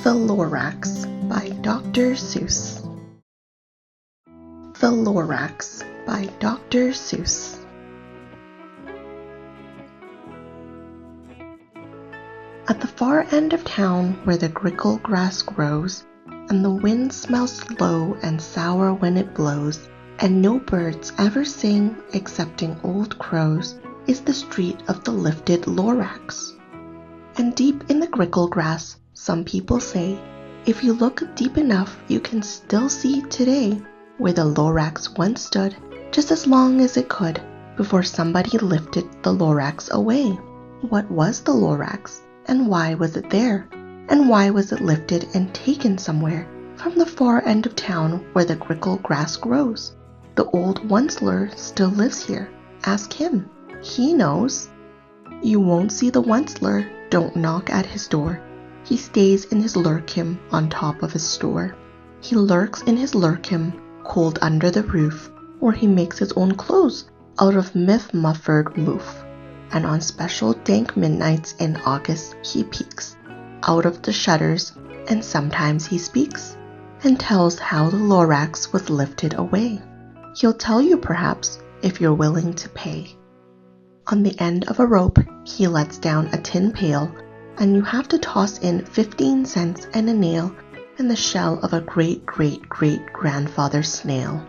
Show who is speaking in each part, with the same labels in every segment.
Speaker 1: The Lorax by Dr. Seuss. The Lorax by Dr. Seuss. At the far end of town where the grickle grass grows, and the wind smells slow and sour when it blows, and no birds ever sing excepting old crows, is the street of the lifted Lorax. And deep in the grickle grass, some people say, if you look deep enough, you can still see today where the Lorax once stood, just as long as it could, before somebody lifted the Lorax away. What was the Lorax, and why was it there? And why was it lifted and taken somewhere from the far end of town where the grickle grass grows? The old Onceler still lives here. Ask him. He knows. You won't see the Onceler. Don't knock at his door. He stays in his lurkim on top of his store. He lurks in his lurkim, cold under the roof, where he makes his own clothes out of myth-muffered moof. And on special dank midnights in August he peeks out of the shutters, and sometimes he speaks and tells how the Lorax was lifted away. He'll tell you perhaps if you're willing to pay. On the end of a rope he lets down a tin pail, and you have to toss in 15 cents and a nail and the shell of a great-great-great-grandfather's snail.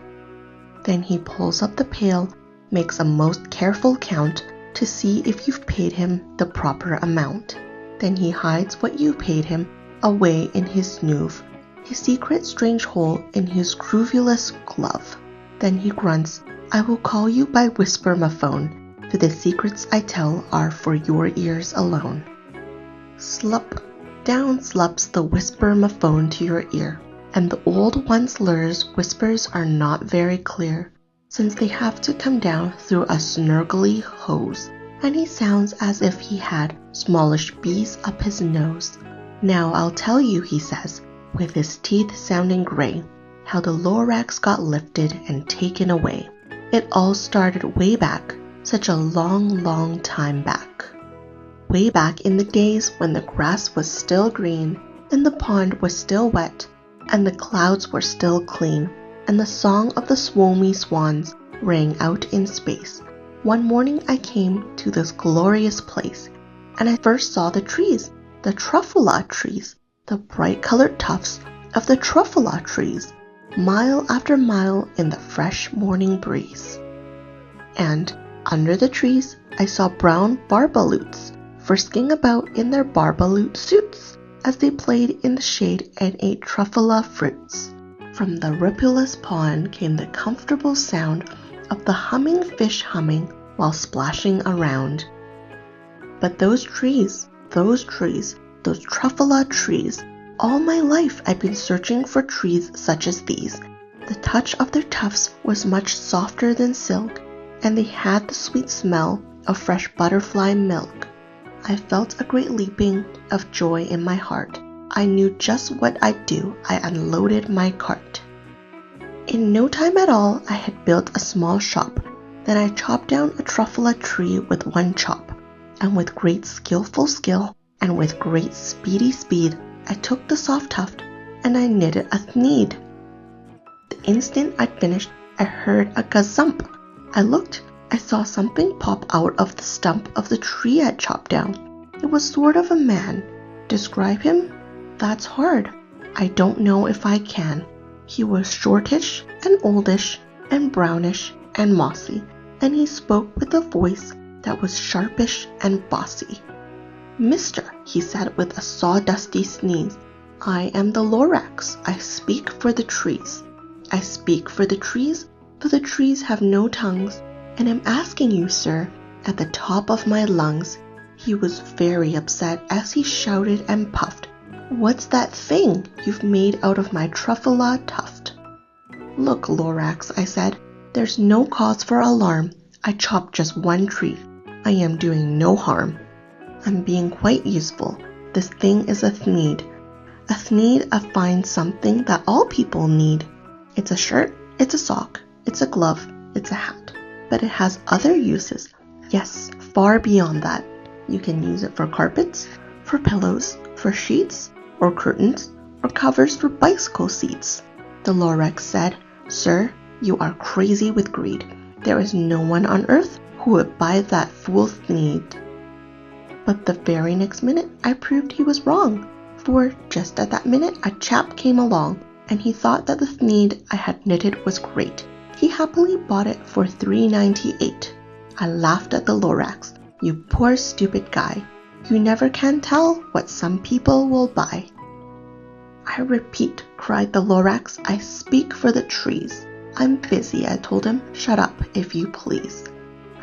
Speaker 1: Then he pulls up the pail, makes a most careful count to see if you've paid him the proper amount. Then he hides what you paid him away in his snoove, his secret strange hole in his groovulous glove. Then he grunts, I will call you by whisper-ma-phone, for the secrets I tell are for your ears alone. Slup, down slups the whisper-ma-phone to your ear, and the old Onceler's whispers are not very clear, since they have to come down through a snurgly hose, and he sounds as if he had smallish bees up his nose. Now I'll tell you, he says, with his teeth sounding gray, how the Lorax got lifted and taken away. It all started way back, such a long, long time back. Way back in the days when the grass was still green, and the pond was still wet, and the clouds were still clean, and the song of the swomy swans rang out in space. One morning I came to this glorious place, and I first saw the trees, the Truffula Trees, the bright-colored tufts of the Truffula Trees, mile after mile in the fresh morning breeze. And under the trees I saw brown barbaloots, frisking about in their barbaloot suits as they played in the shade and ate truffula fruits. From the rippleless pond came the comfortable sound of the humming fish humming while splashing around. But those trees, those Truffula trees, all my life I've been searching for trees such as these. The touch of their tufts was much softer than silk, and they had the sweet smell of fresh butterfly milk. I felt a great leaping of joy in my heart. I knew just what I'd do. I unloaded my cart. In no time at all, I had built a small shop. Then I chopped down a Truffula tree with one chop, and with great skillful skill, and with great speedy speed, I took the soft tuft, and I knitted a thneed. The instant I'd finished, I heard a gazump. I looked. I saw something pop out of the stump of the tree I'd chopped down. It was sort of a man. Describe him? That's hard. I don't know if I can. He was shortish and oldish and brownish and mossy, and he spoke with a voice that was sharpish and bossy. Mister, he said with a sawdusty sneeze, I am the Lorax. I speak for the trees. I speak for the trees, though the trees have no tongues, and I'm asking you, sir, at the top of my lungs. He was very upset as he shouted and puffed. What's that thing you've made out of my Truffula tuft? Look, Lorax, I said, there's no cause for alarm. I chopped just one tree. I am doing no harm. I'm being quite useful. This thing is a thneed. A thneed of fine something that all people need. It's a shirt, it's a sock, it's a glove, it's a hat. But it has other uses. Yes, far beyond that. You can use it for carpets, for pillows, for sheets, or curtains, or covers for bicycle seats. The Lorax said, "Sir, you are crazy with greed. There is no one on earth who would buy that fool's Thneed." But the very next minute I proved he was wrong, for just at that minute a chap came along, and he thought that the Thneed I had knitted was great. He happily bought it for $3.98. I laughed at the Lorax. "You poor stupid guy. You never can tell what some people will buy." "I repeat," cried the Lorax, "I speak for the trees." "I'm busy," I told him. "Shut up, if you please."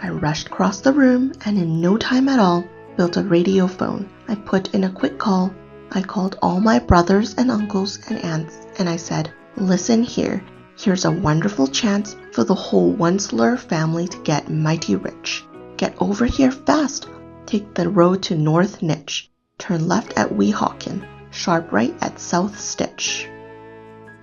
Speaker 1: I rushed across the room and in no time at all built a radio phone. I put in a quick call. I called all my brothers and uncles and aunts, and I said, "Listen here. Here's a wonderful chance for the whole Onceler family to get mighty rich. Get over here fast. Take the road to North Nitch. Turn left at Weehawken. Sharp right at South Stitch."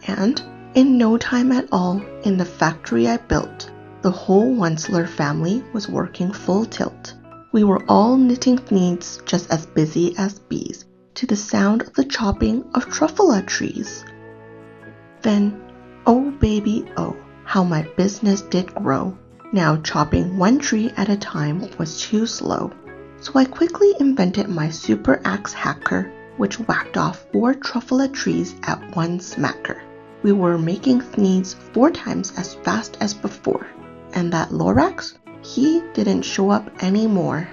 Speaker 1: And in no time at all, in the factory I built, the whole Onceler family was working full tilt. We were all knitting Thneeds just as busy as bees, to the sound of the chopping of Truffula Trees. Then, oh baby, oh, how my business did grow. Now chopping one tree at a time was too slow. So I quickly invented my super axe hacker, which whacked off 4 Truffula trees at one smacker. We were making Thneeds 4 times as fast as before, and that Lorax, he didn't show up anymore.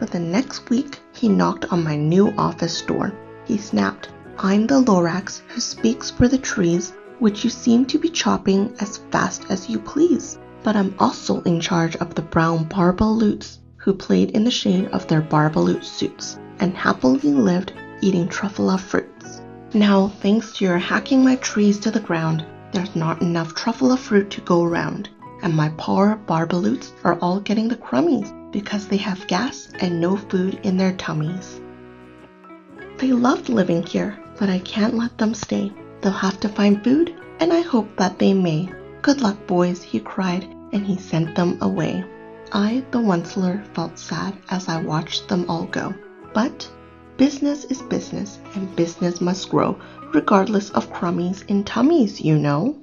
Speaker 1: But the next week, he knocked on my new office door. He snapped, "I'm the Lorax who speaks for the trees, which you seem to be chopping as fast as you please. But I'm also in charge of the brown barbaloots, who played in the shade of their barbaloot suits, and happily lived eating truffula fruits. Now, thanks to your hacking my trees to the ground, there's not enough truffula fruit to go around, and my poor barbaloots are all getting the crummies because they have gas and no food in their tummies. They loved living here, but I can't let them stay. They'll have to find food, and I hope that they may. Good luck, boys," he cried, and he sent them away. I, the Onceler, felt sad as I watched them all go. But business is business, and business must grow, regardless of crummies in tummies, you know.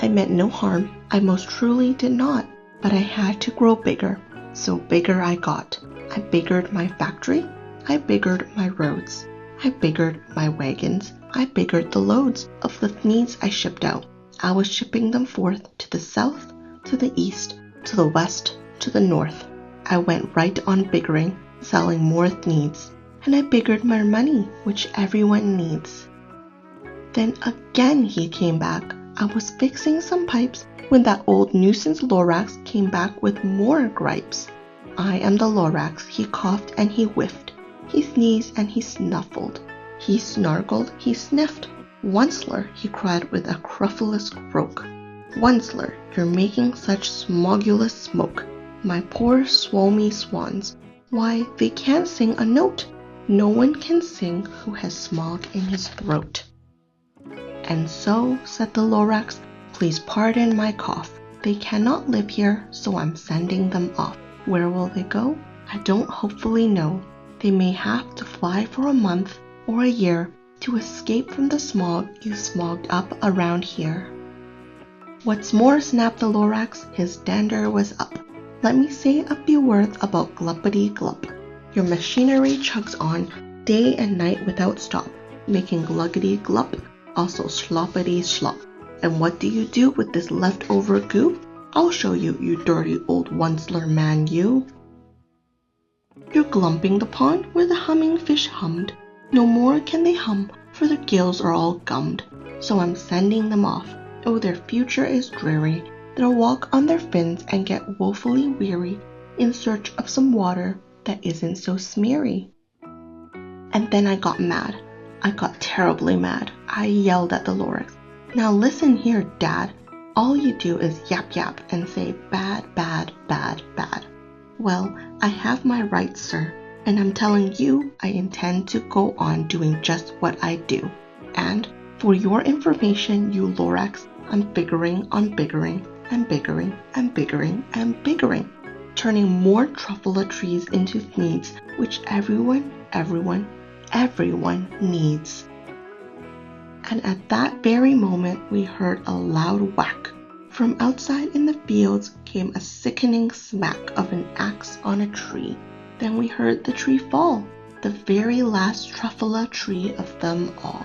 Speaker 1: I meant no harm, I most truly did not, but I had to grow bigger, so bigger I got. I biggered my factory, I biggered my roads, I biggered my wagons, I biggered the loads of the Thneeds I shipped out. I was shipping them forth to the south, to the east, to the west, to the north. I went right on biggering, selling more Thneeds, and I biggered my money, which everyone needs. Then again he came back. I was fixing some pipes when that old nuisance Lorax came back with more gripes. "I am the Lorax," he coughed and he whiffed. He sneezed and he snuffled. He snargled, he sniffed. "Onceler," he cried with a cruffulous croak. "Onceler, you're making such smogulous smoke. My poor swomy swans, why, they can't sing a note. No one can sing who has smog in his throat." "And so," said the Lorax, "please pardon my cough. They cannot live here, so I'm sending them off. Where will they go? I don't hopefully know. They may have to fly for a month or a year to escape from the smog you smogged up around here." "What's more," snapped the Lorax, his dander was up, "let me say a few words about Gluppity Glup. Your machinery chugs on day and night without stop, making gluggity glup, also sloppity slop. And what do you do with this leftover goo? I'll show you, you dirty old Onceler man, you. You're glumping the pond where the humming fish hummed. No more can they hum, for their gills are all gummed. So I'm sending them off. Oh, their future is dreary. They'll walk on their fins and get woefully weary in search of some water that isn't so smeary." And then I got mad. I got terribly mad. I yelled at the Lorax, "Now listen here, Dad. All you do is yap yap and say bad, bad, bad, bad. Well, I have my rights, sir, and I'm telling you I intend to go on doing just what I do. And for your information, you Lorax, I'm biggering on biggering and biggering and biggering and biggering, turning more Truffula trees into Thneeds, which everyone everyone needs. And at that very moment, we heard a loud whack. From outside in the fields came a sickening smack of an axe on a tree. Then we heard the tree fall, the very last Truffula tree of them all.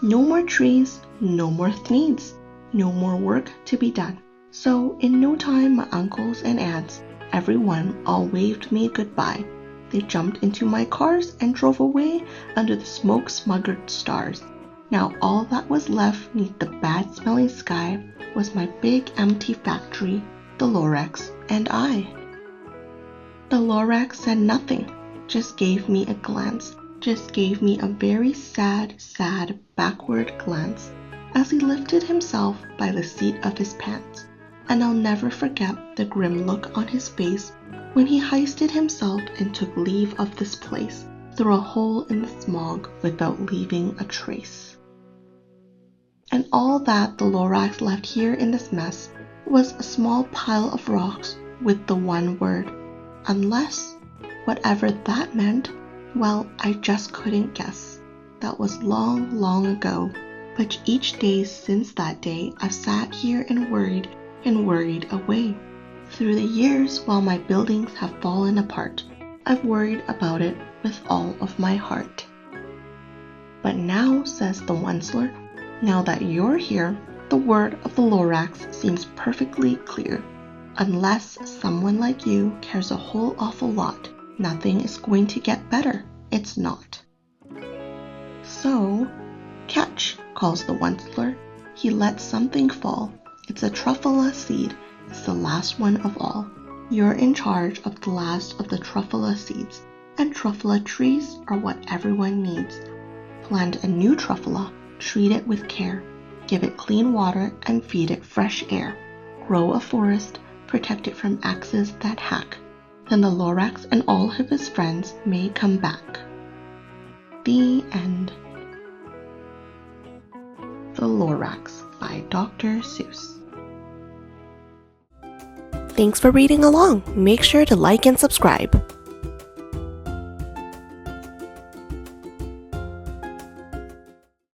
Speaker 1: No more trees, no more needs, no more work to be done. So in no time, my uncles and aunts, everyone all waved me goodbye. They jumped into my cars and drove away under the smoke-smothered stars. Now all that was left neath the bad-smelling sky was my big empty factory, the Lorax, and I. The Lorax said nothing, just gave me a glance, just gave me a very sad, sad backward glance as he lifted himself by the seat of his pants. And I'll never forget the grim look on his face when he hoisted himself and took leave of this place through a hole in the smog without leaving a trace. And all that the Lorax left here in this mess was a small pile of rocks with the one word, unless, whatever that meant, well, I just couldn't guess. That was long, long ago, but each day since that day I've sat here and worried away. Through the years, while my buildings have fallen apart, I've worried about it with all of my heart. But now, says the Onceler, now that you're here, the word of the Lorax seems perfectly clear. Unless someone like you cares a whole awful lot, nothing is going to get better. It's not. So, catch, calls the Onceler. He lets something fall. It's a Truffula seed. It's the last one of all. You're in charge of the last of the Truffula seeds, and Truffula trees are what everyone needs. Plant a new Truffula, treat it with care, give it clean water and feed it fresh air. Grow a forest, protect it from axes that hack. Then the Lorax and all of his friends may come back. The end. The Lorax by Dr. Seuss.
Speaker 2: Thanks for reading along. Make sure to like and subscribe.